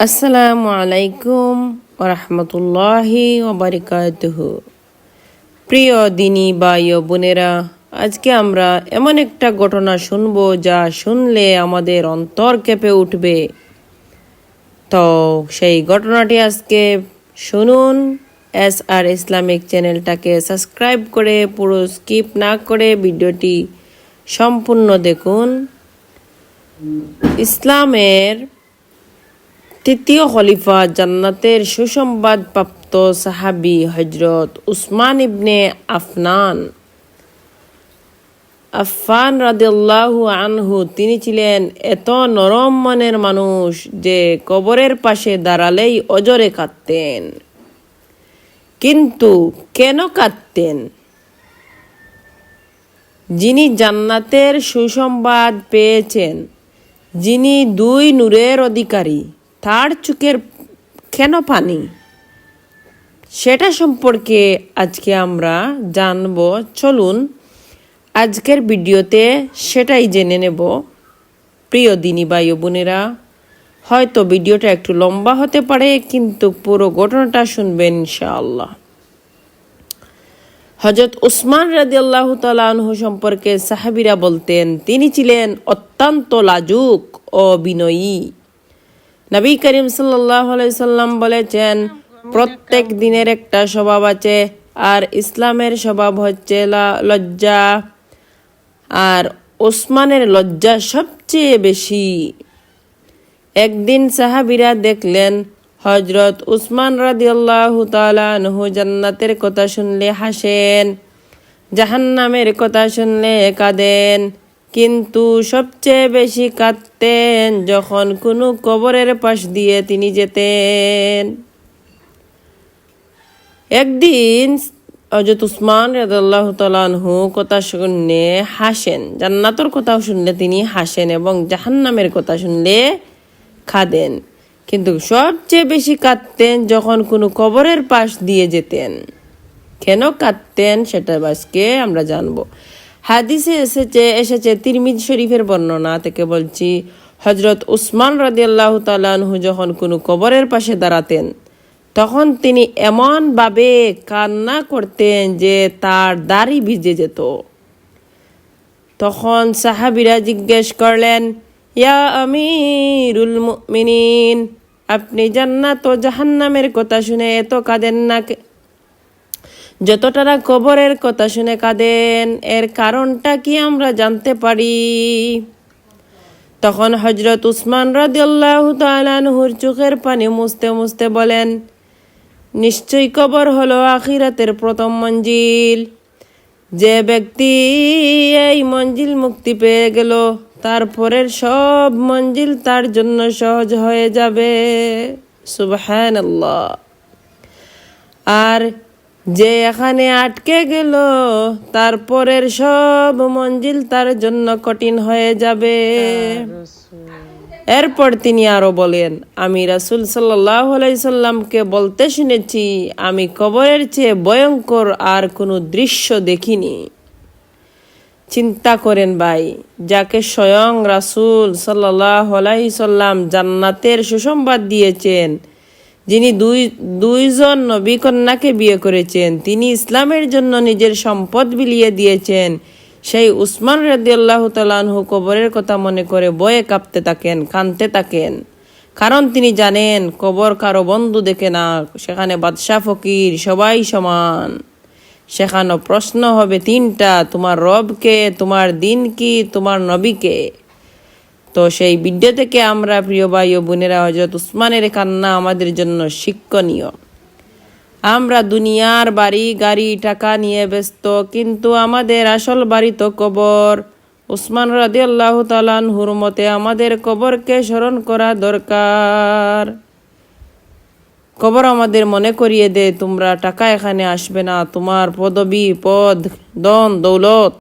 আসসালামু আলাইকুম ওরহমতুল্লাহি ওবারাকাতুহু। প্রিয় দিনী ভাই ও বোনেরা, আজকে আমরা এমন একটা ঘটনা শুনবো যা শুনলে আমাদের অন্তর কেঁপে উঠবে। তো সেই ঘটনাটি আজকে শুনুন। SR ইসলামিক চ্যানেলটাকে সাবস্ক্রাইব করে পুরো স্কিপ না করে ভিডিওটি সম্পূর্ণ দেখুন। ইসলামের তৃতীয় খলিফা জান্নাতের সুসংবাদ প্রাপ্ত সাহাবী হযরত উসমান ইবনে আফফান রাদিয়াল্লাহু আনহু, তিনি ছিলেন এত নরম মনের মানুষ যে কবরের পাশে দাঁড়ালেই অজরে কাঁদতেন। কিন্তু কেন কাঁদতেন? যিনি জান্নাতের সুসংবাদ পেয়েছেন, যিনি দুই নূরের অধিকারী, তার চোখের কেন পানি? সেটা সম্পর্কে আজকে আমরা জানব। চলুন আজকের ভিডিওতে সেটাই জেনে নেব। প্রিয় দিনী ভাই ও বোনেরা, হয়তো ভিডিওটা একটু লম্বা হতে পারে, কিন্তু পুরো ঘটনাটা শুনবেন ইনশাআল্লাহ। হযরত উসমান রাদিয়াল্লাহু তাআলা আনহু সম্পর্কে সাহাবীরা বলতেন, তিনি ছিলেন অত্যন্ত লাজুক ও বিনয়ী। নবী করিম সাল্লাল্লাহু আলাইহি সাল্লাম বলেছেন, প্রত্যেক দিনের একটা স্বভাব আছে, আর ইসলামের স্বভাব হচ্ছে লজ্জা, আর ওসমানের লজ্জা সবচেয়ে বেশি। একদিন সাহাবীরা দেখলেন হযরত উসমান রাদিয়াল্লাহু তাআলা আনহু জান্নাতের কথা শুনলে হাসেন, জাহান্নামের কথা শুনলে কাঁদেন, কিন্তু সবচেয়ে বেশি কাঁদতেন যখন কোনো কবরের পাশ দিয়ে তিনি যেতেন। একদিন হযরত উসমান রাদিয়াল্লাহু তাআলা আনহু কথা শুনলে হাসেন, জান্নাতের কথা শুনলে তিনি হাসেন এবং জাহান্নামের কথা শুনলে কাঁদেন, কিন্তু সবচেয়ে বেশি কাঁদতেন যখন কোনো কবরের পাশ দিয়ে যেতেন। কেন কাঁদতেন সেটা আজকে আমরা জানবো। হাদিসে এসেছে তিরমিজি শরীফের বর্ণনা থেকে বলছি, হযরত উসমান রাদিয়াল্লাহু তাআলা আনহু যখন কোনো কবরের পাশে দাঁড়াতেন, তখন তিনি এমন ভাবে কান্না করতেন যে তার দাড়ি ভিজে যেত। তখন সাহাবীরা জিজ্ঞেস করলেন, ইয়া আমিরুল মুমিনিন, আপনি জান্নাত ও জাহান্নামের কথা শুনে এত কাঁদেন না, যতটা কবরের কথা শুনে কাঁদেন, এর কারণটা কি আমরা জানতে পারি? তখন হযরত উসমান রাদিয়াল্লাহু তাআলা আনহুর চোখের পানি মুছতে মুছতে বলেন, নিশ্চয়ই কবর হলো আখিরাতের প্রথম মঞ্জিল। যে ব্যক্তি এই মঞ্জিল মুক্তি পেয়ে গেল, তারপরের সব মঞ্জিল তার জন্য সহজ হয়ে যাবে। সুবহানাল্লাহ। আর যে এখানে আটকে গেল, তারপরের সব মঞ্জিল তার জন্য কঠিন হয়ে যাবে। এরপর তিনি আরো বলেন, আমি রাসূল সাল্লাল্লাহু আলাইহি সাল্লামকে বলতে শুনেছি, আমি কবরের চেয়ে ভয়ঙ্কর আর কোনো দৃশ্য দেখিনি। চিন্তা করেন ভাই, যাকে স্বয়ং রাসূল সাল্লাল্লাহু আলাইহি সাল্লাম জান্নাতের সুসংবাদ দিয়েছেন, যিনি দুইজন নবী কন্যাকে বিয়ে করেছেন, তিনি ইসলামের জন্য নিজের সম্পদ বিলিয়ে দিয়েছেন, সেই উসমান রাদিয়াল্লাহু তাআলা আনহু কবরের কথা মনে করে ভয়ে কাঁপতে থাকেন, কাঁদতে থাকেন। কারণ তিনি জানেন কবর কারো বন্ধু দেখে না, সেখানে বাদশাহ ফকির সবাই সমান। সেখানে প্রশ্ন হবে তিনটা, তোমার রবকে, তোমার দিন কি, তোমার নবীকে। তো সেই ভিডিও থেকে আমরা প্রিয় ভাই ও বোনেরা, হযরত উসমানের কান্না আমাদের জন্য শিক্ষণীয়। আমরা দুনিয়ার বাড়ি গাড়ি টাকা নিয়ে ব্যস্ত, কিন্তু আমাদের আসল বাড়ি তো কবর। উসমান রাদিয়াল্লাহু তাআলা আনহুর মতে আমাদের কবরকে স্মরণ করা দরকার। কবর আমাদের মনে করিয়ে দে, তোমরা টাকা এখানে আসবে না, তোমার পদবি, পদ, ধন দৌলত